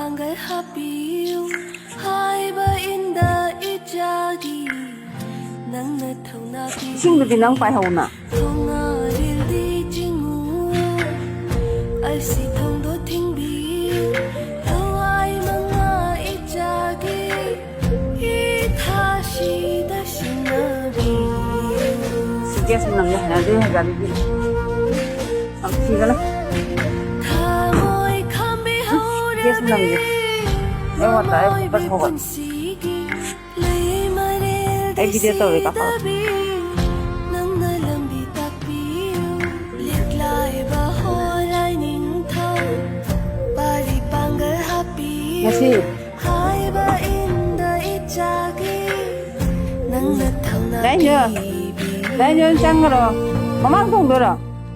방갈 하비유 하이바 인다 이자기 낭나 통나비 친구들이 낭 빠이하오나. 통아릴 디징우 알시 통도 팅비 통아이 망아 이자기 이 다시 다시 나비 Sige, senang ya. Nanti hari ini. Sige lah. 가모이 캄비 Sige, senang ya. Lewat aja, pas mau. Ay, video to, kakak. Masih. Đấy chưa? Đấy chưa, chăng rồi. Mà mang không được rồi.